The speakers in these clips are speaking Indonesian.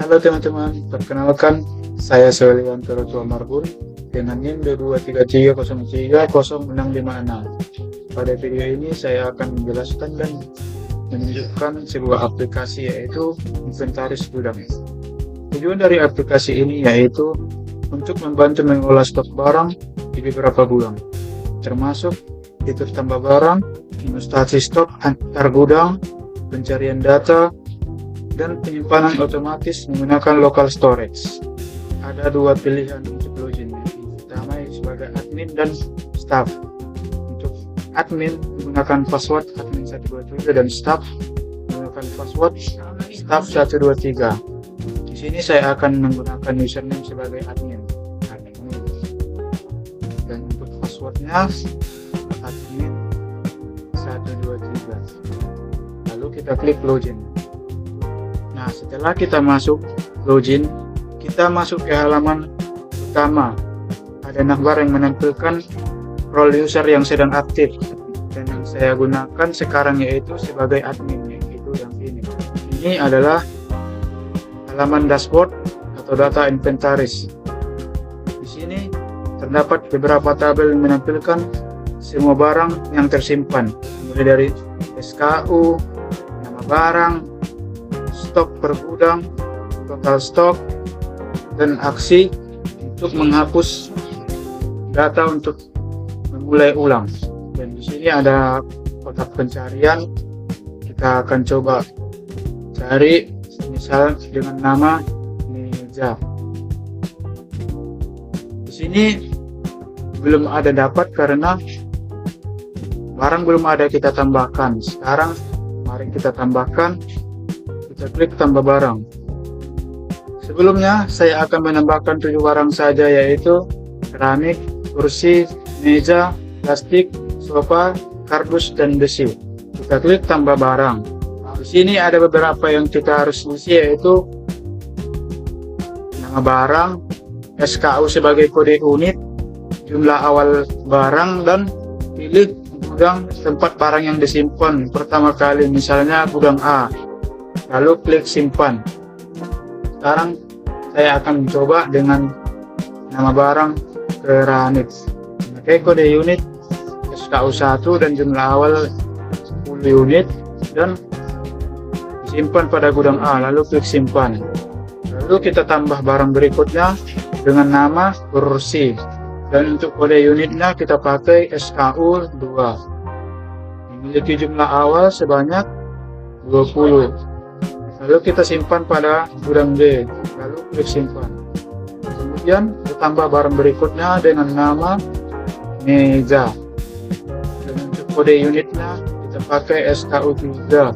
Halo teman-teman, perkenalkan saya Selian Terotua Marbun dengan NIM 2233030656. Pada video ini saya akan menjelaskan dan menunjukkan sebuah aplikasi yaitu inventaris gudang. Tujuan dari aplikasi ini yaitu untuk membantu mengolah stok barang di beberapa gudang, termasuk fitur tambah barang, investasi stok antar gudang, pencarian data, dan penyimpanan otomatis menggunakan local storage. Ada dua pilihan untuk login, pertama sebagai admin dan staff. Untuk admin menggunakan password admin 123 dan staff menggunakan password staff 123. Di sini saya akan menggunakan username sebagai admin. Dan untuk passwordnya admin 123. Lalu kita klik login. Nah, setelah kita masuk login, kita masuk ke halaman utama. Ada navbar yang menampilkan role user yang sedang aktif, dan yang saya gunakan sekarang yaitu sebagai admin, yaitu yang ini. Ini adalah halaman dashboard atau data inventaris. Di sini terdapat beberapa tabel yang menampilkan semua barang yang tersimpan, mulai dari SKU, nama barang, stok per gudang, total stok, dan aksi untuk menghapus data untuk memulai ulang. Dan di sini ada kotak pencarian. Kita akan coba cari misal dengan nama meja. Di sini belum ada dapat karena barang belum ada kita tambahkan. Sekarang mari kita tambahkan. Kita klik tambah barang. Sebelumnya saya akan menambahkan 7 barang saja, yaitu keramik, kursi, meja, plastik, sofa, kardus, dan besi. Kita klik tambah barang. Di sini ada beberapa yang kita harus isi, yaitu nama barang, SKU sebagai kode unit, jumlah awal barang, dan pilih gudang tempat barang yang disimpan pertama kali, misalnya gudang A. Lalu klik simpan. Sekarang saya akan mencoba dengan nama barang keramik. Pakai kode unit SKU 1 dan jumlah awal 10 unit dan disimpan pada gudang A. Lalu klik simpan. Lalu kita tambah barang berikutnya dengan nama kursi. Dan untuk kode unitnya kita pakai SKU 2. Memiliki jumlah awal sebanyak 20. Lalu kita simpan pada gudang B, lalu klik simpan. Kemudian ditambah barang berikutnya dengan nama meja. Dan untuk kode unitnya kita pakai SKU 3.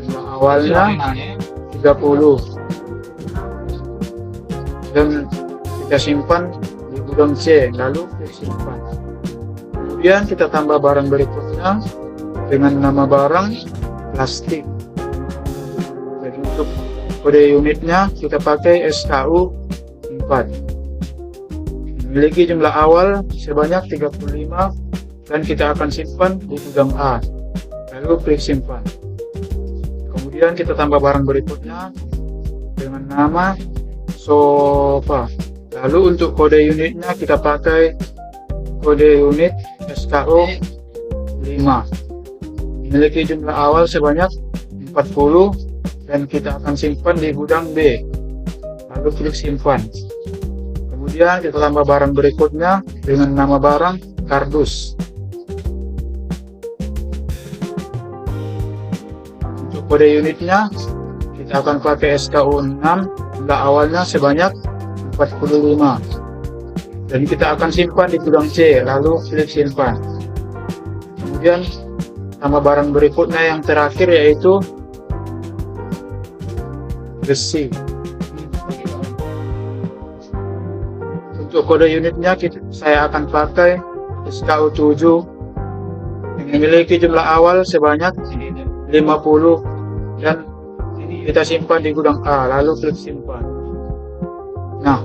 Jumlah awalnya 30. Dan kita simpan di gudang C, lalu klik simpan. Kemudian kita tambah barang berikutnya dengan nama barang plastik. Dan untuk kode unitnya kita pakai SKU 4. Memiliki jumlah awal sebanyak 35 dan kita akan simpan di gudang A. Lalu klik simpan. Kemudian kita tambah barang berikutnya dengan nama sofa. Lalu untuk kode unitnya kita pakai kode unit SKU 5. Memiliki jumlah awal sebanyak 40 dan kita akan simpan di gudang B. Lalu klik simpan. Kemudian kita tambah barang berikutnya dengan nama barang kardus. Untuk kode unitnya kita akan pakai SKU 6, jumlah awalnya sebanyak 45 dan kita akan simpan di gudang C. Lalu klik simpan. Kemudian tambah barang berikutnya yang terakhir yaitu besi. Untuk kode unitnya saya akan pakai SKU 7 yang memiliki jumlah awal sebanyak 50 dan kita simpan di gudang A. Lalu klik simpan. Nah,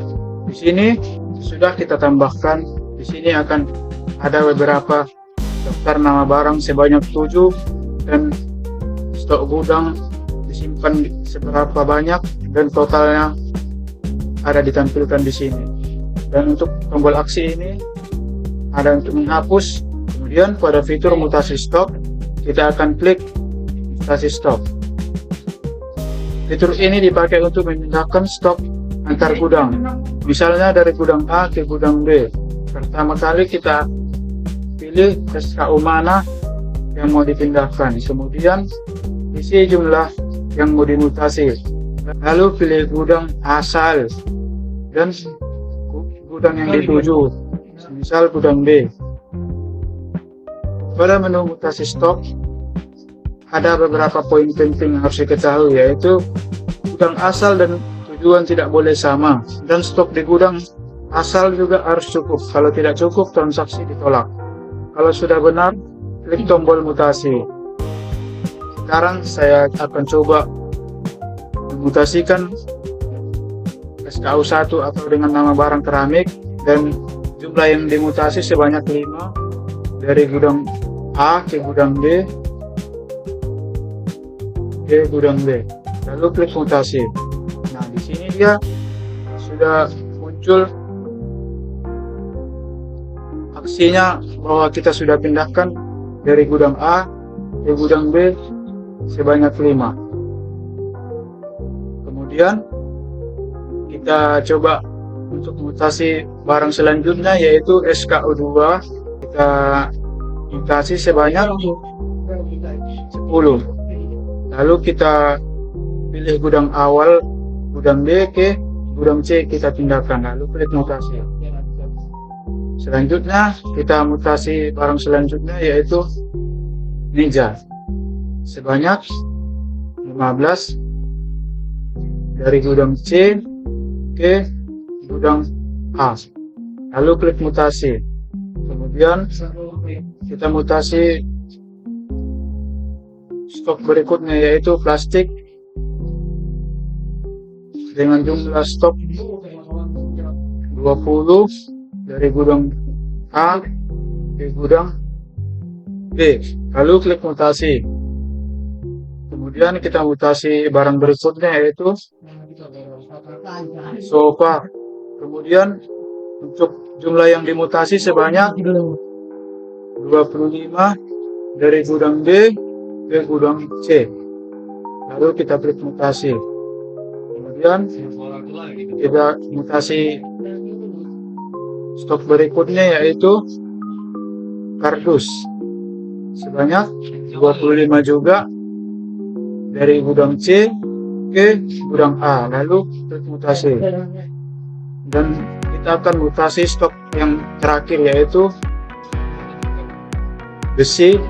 di sini sudah kita tambahkan. Di sini akan ada beberapa daftar nama barang sebanyak 7 dan stok gudang disimpan seberapa banyak, dan totalnya ada ditampilkan di sini. Dan untuk tombol aksi ini ada untuk menghapus. Kemudian pada fitur mutasi stok, kita akan klik mutasi stok. Fitur ini dipakai untuk memindahkan stok antar gudang, misalnya dari gudang A ke gudang B. Pertama kali kita pilih SKU mana yang mau dipindahkan, kemudian isi jumlah yang mau dimutasi, lalu pilih gudang asal dan gudang yang dituju, misal gudang B. Pada menu mutasi stok ada beberapa poin penting yang harus diketahui, yaitu gudang asal dan tujuan tidak boleh sama, dan stok di gudang asal juga harus cukup. Kalau tidak cukup, transaksi ditolak. Kalau sudah benar, klik tombol mutasi. Sekarang saya akan coba memutasikan SKU 1 atau dengan nama barang keramik, dan jumlah yang dimutasi sebanyak 5 dari gudang A ke gudang B ke gudang B. Lalu klik mutasi. Nah, di sini dia sudah muncul aksinya bahwa kita sudah pindahkan dari gudang A ke gudang B sebanyak 5. Kemudian kita coba untuk mutasi barang selanjutnya, yaitu SKU 2. Kita mutasi sebanyak 10. Lalu kita pilih gudang awal, gudang B ke gudang C, kita pindahkan, lalu klik mutasi. Selanjutnya kita mutasi barang selanjutnya, yaitu meja sebanyak 15 dari gudang C ke gudang A, lalu klik mutasi. Kemudian kita mutasi stok berikutnya, yaitu plastik dengan jumlah stok 20 dari gudang A ke gudang B, lalu klik mutasi. Kemudian kita mutasi barang berikutnya, yaitu sofa. Kemudian untuk jumlah yang dimutasi sebanyak 25 dari gudang B ke gudang C, lalu kita klik mutasi. Kemudian kita mutasi stok berikutnya, yaitu kardus sebanyak 25 juga dari gudang C ke gudang A, lalu klik mutasi. Dan kita akan mutasi stok yang terakhir, yaitu besi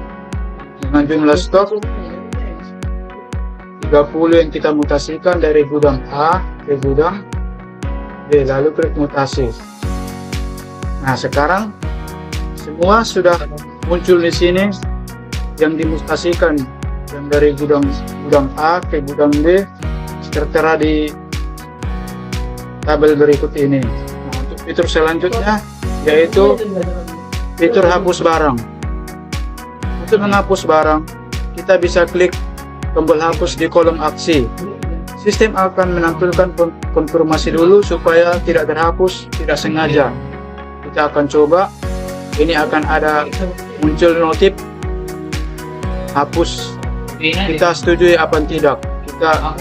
dengan jumlah stok 30 yang kita mutasikan dari gudang A ke gudang B, lalu klik mutasi. Nah, sekarang semua sudah muncul di sini yang dimutasikan, yang dari gudang A ke gudang B tertera di tabel berikut ini. Nah, untuk fitur selanjutnya, yaitu fitur hapus barang. Untuk menghapus barang, kita bisa klik tombol hapus di kolom aksi. Sistem akan menampilkan konfirmasi dulu supaya tidak terhapus tidak sengaja. Kita akan coba. Ini akan ada muncul notif hapus. Kita setuju apa tidak? Kita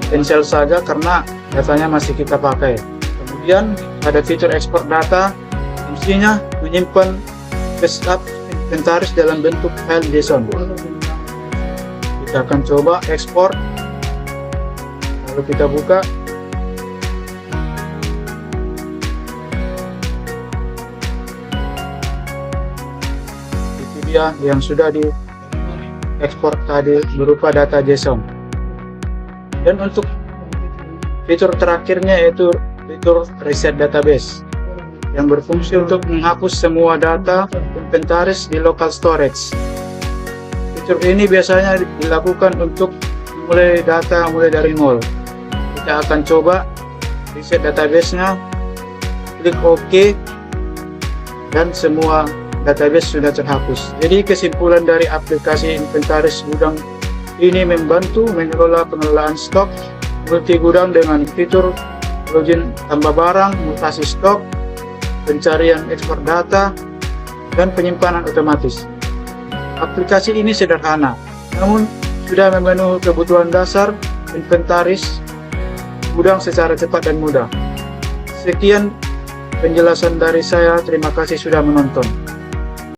cancel saja karena datanya masih kita pakai. Kemudian ada fitur ekspor data, fungsinya menyimpan backup inventaris dalam bentuk file JSON. Kita akan coba ekspor, lalu kita buka. Itu dia yang sudah diekspor tadi berupa data JSON. Dan untuk fitur terakhirnya, yaitu fitur reset database yang berfungsi untuk menghapus semua data inventaris di local storage. Fitur ini biasanya dilakukan untuk mulai data mulai dari nol. Kita akan coba reset database-nya, klik OK, dan semua database sudah terhapus. Jadi kesimpulan dari aplikasi inventaris gudang Ini membantu mengelola pengelolaan stok, multi gudang dengan fitur login tambah barang, mutasi stok, pencarian ekspor data, dan penyimpanan otomatis. Aplikasi ini sederhana, namun sudah memenuhi kebutuhan dasar inventaris gudang secara cepat dan mudah. Sekian penjelasan dari saya, terima kasih sudah menonton.